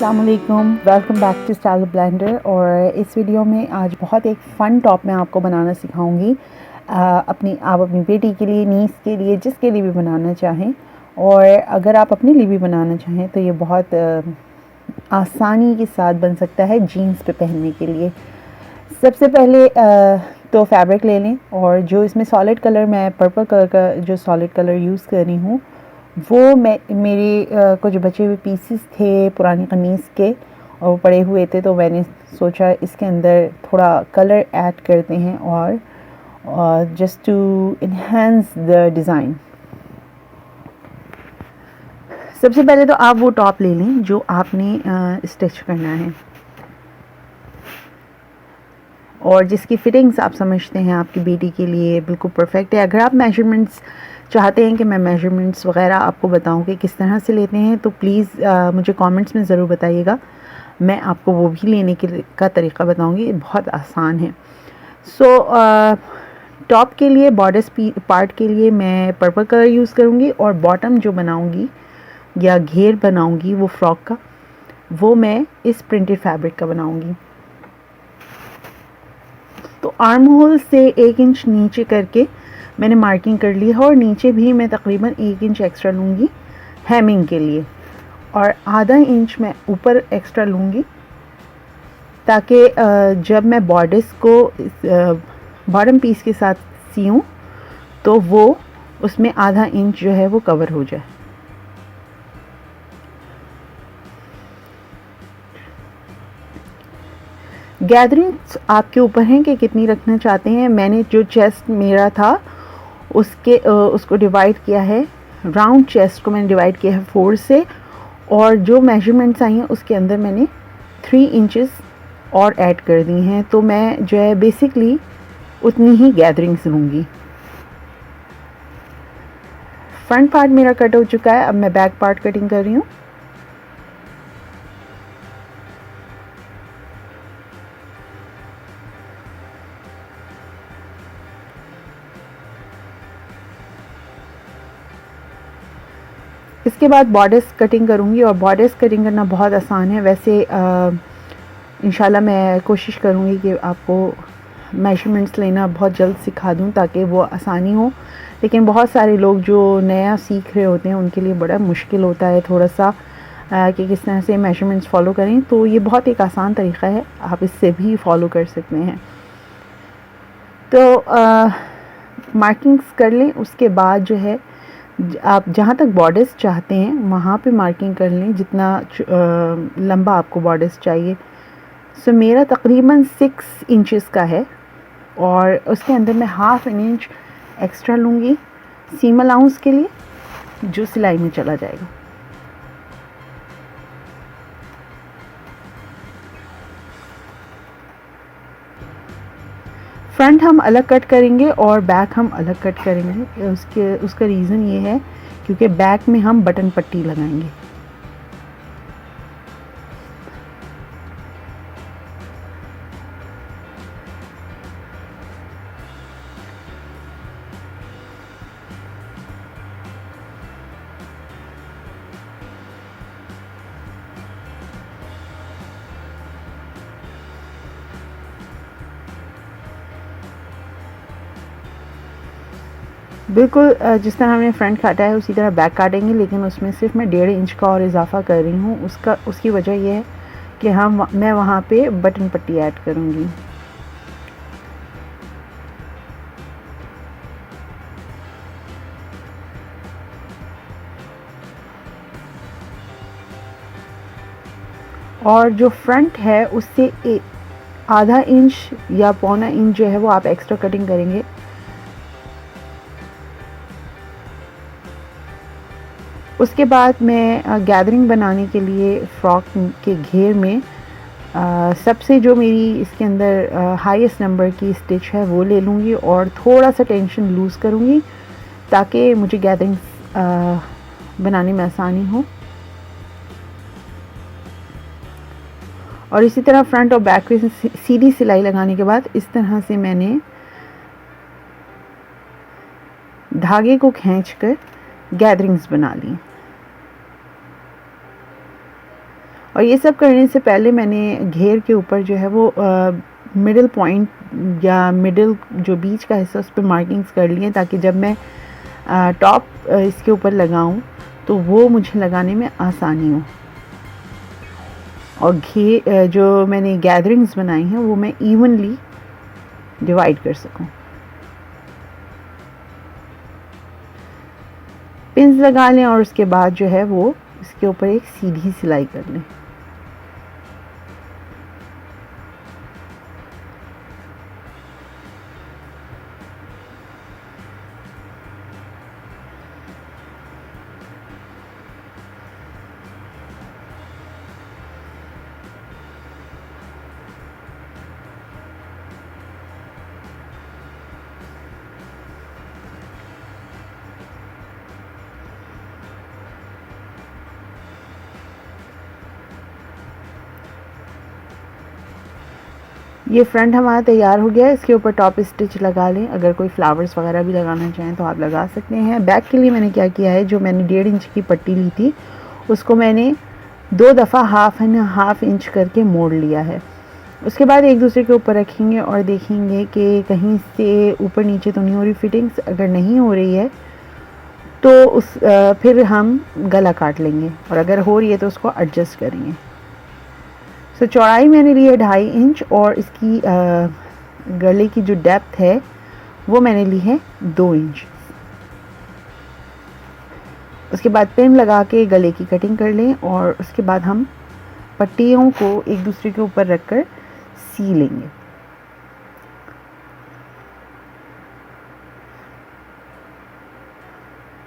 अस्सलामुअलैकुम, welcome back to Style Blender. और इस वीडियो में आज बहुत एक फ़न टॉप मैं आपको बनाना सिखाऊंगी। आप अपनी बेटी के लिए, नीस के लिए, जिसके लिए भी बनाना चाहें, और अगर आप अपने लिए भी बनाना चाहें तो ये बहुत आसानी के साथ बन सकता है जीन्स पे पहनने के लिए। सबसे पहले तो फैब्रिक ले लें, और जो इसमें सॉलिड कलर, मैं पर्पल कलर का जो सॉलिड कलर यूज़ कर रही हूँ वो मेरे कुछ बचे हुए पीसेस थे पुरानी कमीज़ के, और वो पड़े हुए थे, तो मैंने सोचा इसके अंदर थोड़ा कलर ऐड करते हैं और just to enhance the design. सबसे पहले तो आप वो टॉप ले लें जो आपने स्टिच करना है, और जिसकी फिटिंग्स आप समझते हैं आपकी बेटी के लिए बिल्कुल परफेक्ट है। अगर आप मेजरमेंट्स चाहते हैं कि मैं मेजरमेंट्स वगैरह आपको बताऊं कि किस तरह से लेते हैं, तो प्लीज़ मुझे कमेंट्स में ज़रूर बताइएगा, मैं आपको वो भी लेने का तरीक़ा बताऊंगी। बहुत आसान है। टॉप के लिए, बॉर्डर पार्ट के लिए मैं पर्पल कलर यूज़ करूँगी, और बॉटम जो बनाऊँगी या घेर बनाऊँगी वो फ्रॉक का, वो मैं इस प्रिंटेड फैब्रिक का बनाऊँगी। तो आर्म होल से 1 इंच नीचे करके मैंने मार्किंग कर ली है, और नीचे भी मैं तकरीबन 1 इंच एक्स्ट्रा लूँगी हेमिंग के लिए, और आधा इंच मैं ऊपर एक्स्ट्रा लूँगी ताकि जब मैं बॉर्डर्स को बॉटम पीस के साथ सीऊँ तो वो उसमें आधा इंच जो है वो कवर हो जाए। गैदरिंग्स आपके ऊपर हैं कि कितनी रखना चाहते हैं। मैंने जो चेस्ट मेरा था उसको डिवाइड किया है, राउंड चेस्ट को मैंने डिवाइड किया है 4 से, और जो मेजरमेंट्स आई हैं उसके अंदर मैंने 3 इंचेस और ऐड कर दी हैं। तो मैं जो है बेसिकली उतनी ही गैदरिंग्स लूँगी। फ्रंट पार्ट मेरा कट हो चुका है, अब मैं बैक पार्ट कटिंग कर रही हूँ। इसके बाद बॉर्डर्स कटिंग करूँगी, और बॉर्डर्स कटिंग करना बहुत आसान है। वैसे इंशाल्लाह मैं कोशिश करूँगी कि आपको मेजरमेंट्स लेना बहुत जल्द सिखा दूँ ताकि वो आसानी हो, लेकिन बहुत सारे लोग जो नया सीख रहे होते हैं उनके लिए बड़ा मुश्किल होता है थोड़ा सा कि किस तरह से मेजरमेंट्स फ़ॉलो करें। तो ये बहुत एक आसान तरीक़ा है, आप इससे भी फ़ॉलो कर सकते हैं। तो मार्किंग्स कर लें, उसके बाद जो है आप जहाँ तक बॉर्डर्स चाहते हैं वहाँ पे मार्किंग कर लें, जितना लंबा आपको बॉर्डर्स चाहिए। सो मेरा तकरीबन 6 इंचेस का है, और उसके अंदर मैं ½ इंच एक्स्ट्रा लूँगी सीम अलाउंस के लिए, जो सिलाई में चला जाएगा। फ्रंट हम अलग कट करेंगे और बैक हम अलग कट करेंगे। उसका रीज़न ये है क्योंकि बैक में हम बटन पट्टी लगाएंगे। बिल्कुल जिस तरह हमने फ्रंट काटा है उसी तरह बैक काटेंगे, लेकिन उसमें सिर्फ मैं 1.5 इंच का और इजाफा कर रही हूँ। उसकी वजह यह है कि मैं वहाँ पे बटन पट्टी ऐड करूँगी। और जो फ्रंट है उससे आधा इंच या पौना इंच जो है वो आप एक्स्ट्रा कटिंग करेंगे। उसके बाद मैं गैदरिंग बनाने के लिए फ़्रॉक के घेर में सबसे जो मेरी इसके अंदर हाईएस्ट नंबर की स्टिच है वो ले लूँगी, और थोड़ा सा टेंशन लूज़ करूँगी ताकि मुझे गैदरिंग बनाने में आसानी हो। और इसी तरह फ्रंट और बैक पे सीधी सिलाई लगाने के बाद इस तरह से मैंने धागे को खींचकर गैदरिंग्स बना ली। और ये सब करने से पहले मैंने घेर के ऊपर जो है वो मिडल पॉइंट या मिडल जो बीच का हिस्सा उस पर मार्किंग्स कर लिए, ताकि जब मैं टॉप इसके ऊपर लगाऊं तो वो मुझे लगाने में आसानी हो। और जो मैंने गैदरिंग्स बनाई हैं वो मैं इवनली डिवाइड कर सकूं। पिंस लगा लें और उसके बाद जो है वो इसके ऊपर एक सीधी सिलाई कर लें। ये फ्रंट हमारा तैयार हो गया है। इसके ऊपर टॉप स्टिच लगा लें। अगर कोई फ्लावर्स वगैरह भी लगाना चाहें तो आप लगा सकते हैं। बैक के लिए मैंने क्या किया है, जो मैंने 1.5 इंच की पट्टी ली थी उसको मैंने 2 दफ़ा हाफ इंच करके मोड़ लिया है। उसके बाद एक दूसरे के ऊपर रखेंगे और देखेंगे कि कहीं से ऊपर नीचे तो नहीं हो रही फिटिंग्स। अगर नहीं हो रही है तो फिर हम गला काट लेंगे, और अगर हो रही है तो उसको एडजस्ट करेंगे। तो चौड़ाई मैंने ली है 2.5 इंच, और इसकी गले की जो डेप्थ है वो मैंने ली है 2 इंच। उसके बाद पिन लगा के गले की कटिंग कर लें, और उसके बाद हम पट्टियों को एक दूसरे के ऊपर रखकर सी लेंगे।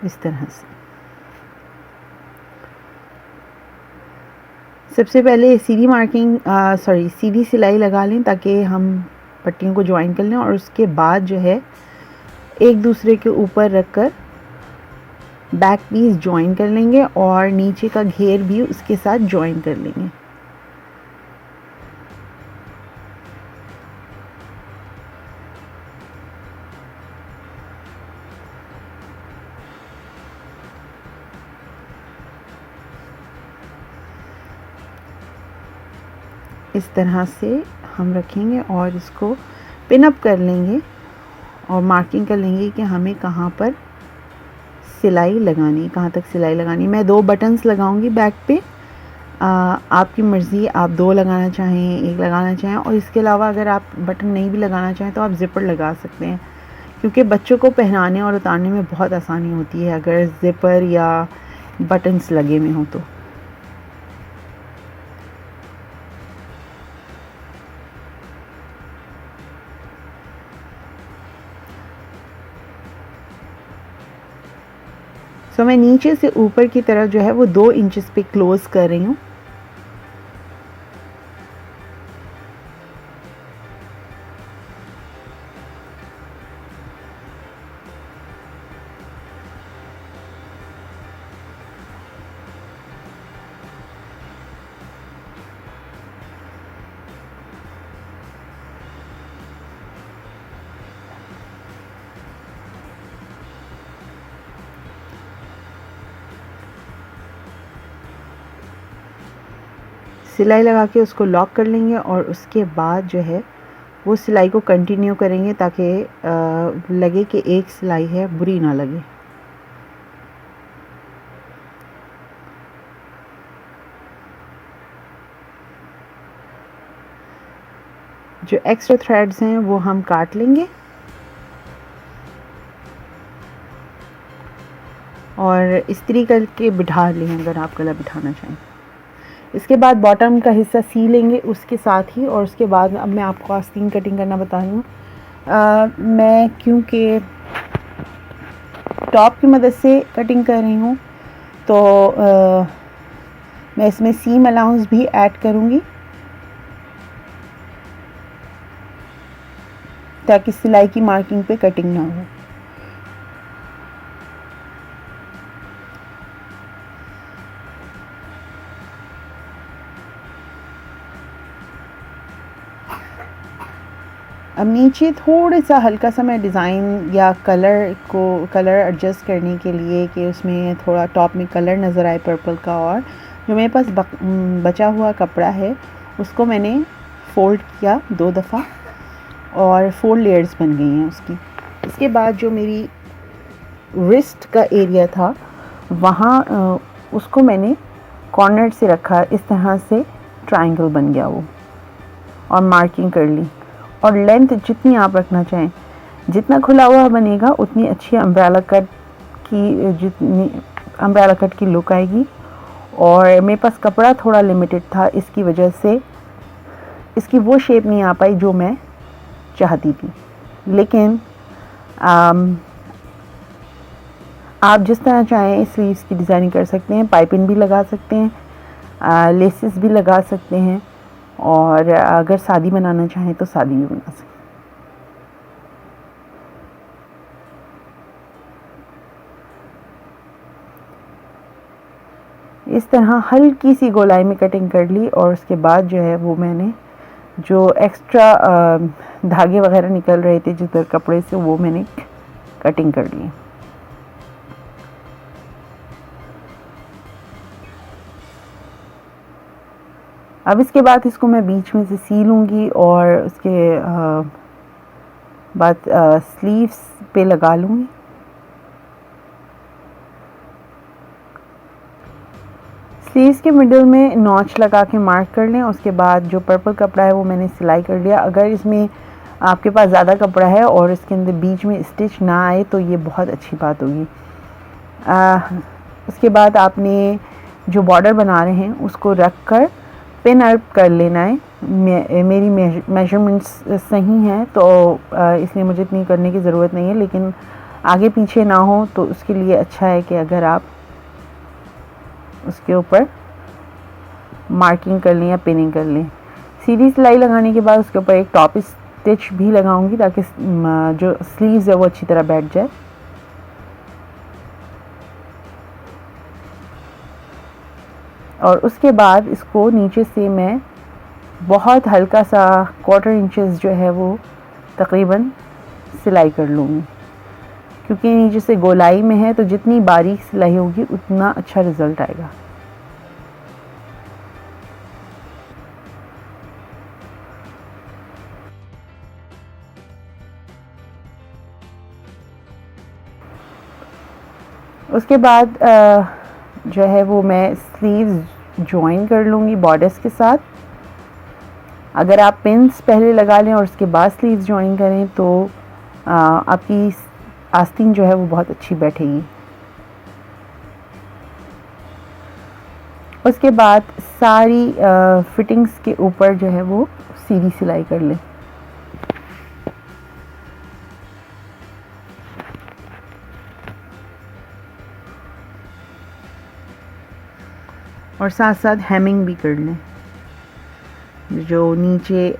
इस तरह से सबसे पहले सीधी सिलाई लगा लें ताकि हम पट्टियों को ज्वाइन कर लें, और उसके बाद जो है एक दूसरे के ऊपर रखकर बैक पीस ज्वाइन कर लेंगे और नीचे का घेर भी उसके साथ ज्वाइन कर लेंगे। इस तरह से हम रखेंगे और इसको पिन अप कर लेंगे और मार्किंग कर लेंगे कि हमें कहाँ पर सिलाई लगानी, कहाँ तक सिलाई लगानी। मैं 2 बटन्स लगाऊंगी बैक पे। आपकी मर्ज़ी, आप 2 लगाना चाहें, 1 लगाना चाहें, और इसके अलावा अगर आप बटन नहीं भी लगाना चाहें तो आप ज़िपर लगा सकते हैं, क्योंकि बच्चों को पहनाने और उतारने में बहुत आसानी होती है अगर ज़िपर या बटन्स लगे हुए हों तो। सो मैं नीचे से ऊपर की तरफ जो है वो 2 इंचेस पे क्लोज़ कर रही हूँ। सिलाई लगा के उसको लॉक कर लेंगे और उसके बाद जो है वो सिलाई को कंटिन्यू करेंगे ताकि लगे कि एक सिलाई है, बुरी ना लगे। जो एक्स्ट्रा थ्रेड्स हैं वो हम काट लेंगे और इस्त्री करके बिठा लें अगर आप गला बिठाना चाहें। इसके बाद बॉटम का हिस्सा सी लेंगे उसके साथ ही, और उसके बाद अब मैं आपको आस्तीन कटिंग करना बता रही हूँ। मैं क्योंकि टॉप की मदद से कटिंग कर रही हूँ तो मैं इसमें सीम अलाउंस भी ऐड करूँगी ताकि सिलाई की मार्किंग पे कटिंग ना हो। अब नीचे थोड़ा सा हल्का सा मैं डिज़ाइन या कलर एडजस्ट करने के लिए कि उसमें थोड़ा टॉप में कलर नज़र आए पर्पल का, और जो मेरे पास बचा हुआ कपड़ा है उसको मैंने फ़ोल्ड किया 2 दफ़ा और 4 लेयर्स बन गई हैं उसकी। इसके बाद जो मेरी रिस्ट का एरिया था वहाँ उसको मैंने कॉर्नर से रखा, इस तरह से ट्रायंगल बन गया वो, और मार्किंग कर ली। और लेंथ जितनी आप रखना चाहें, जितना खुला हुआ बनेगा उतनी अच्छी अम्ब्रेला कट की लुक आएगी। और मेरे पास कपड़ा थोड़ा लिमिटेड था, इसकी वजह से इसकी वो शेप नहीं आ पाई जो मैं चाहती थी। लेकिन आप जिस तरह चाहें स्लीव्स की डिज़ाइनिंग कर सकते हैं, पाइपिंग भी लगा सकते हैं, लेसेस भी लगा सकते हैं, और अगर सादी बनाना चाहें तो सादी भी बना सकते हैं। इस तरह हल्की सी गोलाई में कटिंग कर ली, और उसके बाद जो है वो मैंने जो एक्स्ट्रा धागे वगैरह निकल रहे थे जिधर कपड़े से, वो मैंने कटिंग कर ली। अब इसके बाद इसको मैं बीच में से सीलूँगी और उसके बाद स्लीव्स पे लगा लूँगी। स्लीव्स के मिडल में नॉच लगा के मार्क कर लें। उसके बाद जो पर्पल कपड़ा है वो मैंने सिलाई कर लिया। अगर इसमें आपके पास ज़्यादा कपड़ा है और इसके अंदर बीच में स्टिच ना आए तो ये बहुत अच्छी बात होगी। उसके बाद आपने जो बॉर्डर बना रहे हैं उसको रख कर पिन अप कर लेना है। मेरी मेजरमेंट्स सही हैं तो इसलिए मुझे इतनी करने की ज़रूरत नहीं है, लेकिन आगे पीछे ना हो तो उसके लिए अच्छा है कि अगर आप उसके ऊपर मार्किंग कर लें या पिनिंग कर लें। सीधी सिलाई लगाने के बाद उसके ऊपर एक टॉप स्टिच भी लगाऊंगी ताकि जो स्लीव्स है वो अच्छी तरह बैठ जाए। और उसके बाद इसको नीचे से मैं बहुत हल्का सा 1/4 इंचेस जो है वो तकरीबन सिलाई कर लूँगी, क्योंकि नीचे से गोलाई में है तो जितनी बारीक सिलाई होगी उतना अच्छा रिज़ल्ट आएगा। उसके बाद जो है वो मैं स्लीव्स जॉइन कर लूँगी बॉर्डर्स के साथ। अगर आप पिन्स पहले लगा लें और उसके बाद स्लीव्स जॉइन करें तो आपकी आस्तीन जो है वो बहुत अच्छी बैठेगी। उसके बाद सारी फिटिंग्स के ऊपर जो है वो सीधी सिलाई कर लें। और साथ साथ हेमिंग भी कर लें। जो नीचे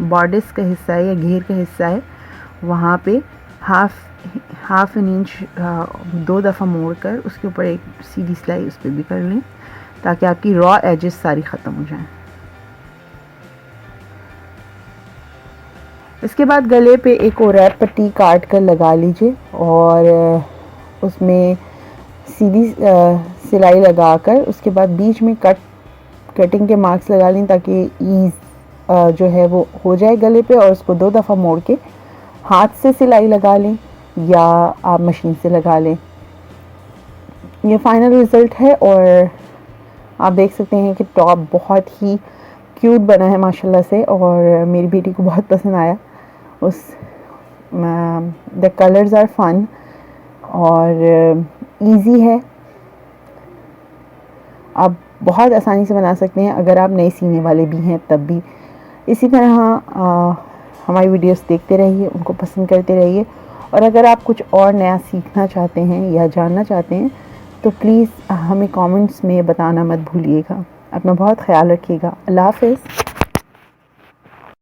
बॉर्डर्स का हिस्सा है या घेर का हिस्सा है वहाँ पे हाफ एन इंच 2 दफ़ा मोड़ कर उसके ऊपर एक सीधी सिलाई उस पर भी कर लें ताकि आपकी रॉ एजेस सारी ख़त्म हो जाएं। इसके बाद गले पे एक और रैप पट्टी काट कर लगा लीजिए और उसमें सीधी सिलाई लगाकर उसके बाद बीच में कटिंग के मार्क्स लगा लें ताकि ईज जो है वो हो जाए गले पे। और उसको 2 दफ़ा मोड़ के हाथ से सिलाई लगा लें या आप मशीन से लगा लें। ये फाइनल रिज़ल्ट है और आप देख सकते हैं कि टॉप बहुत ही क्यूट बना है माशाल्लाह से, और मेरी बेटी को बहुत पसंद आया। द कलर्स आर फन और इजी है, आप बहुत आसानी से बना सकते हैं अगर आप नए सीने वाले भी हैं तब भी। इसी तरह हमारी वीडियोस देखते रहिए, उनको पसंद करते रहिए, और अगर आप कुछ और नया सीखना चाहते हैं या जानना चाहते हैं तो प्लीज़ हमें कमेंट्स में बताना मत भूलिएगा। अपना बहुत ख्याल रखिएगा। अल्लाह हाफ़िज़।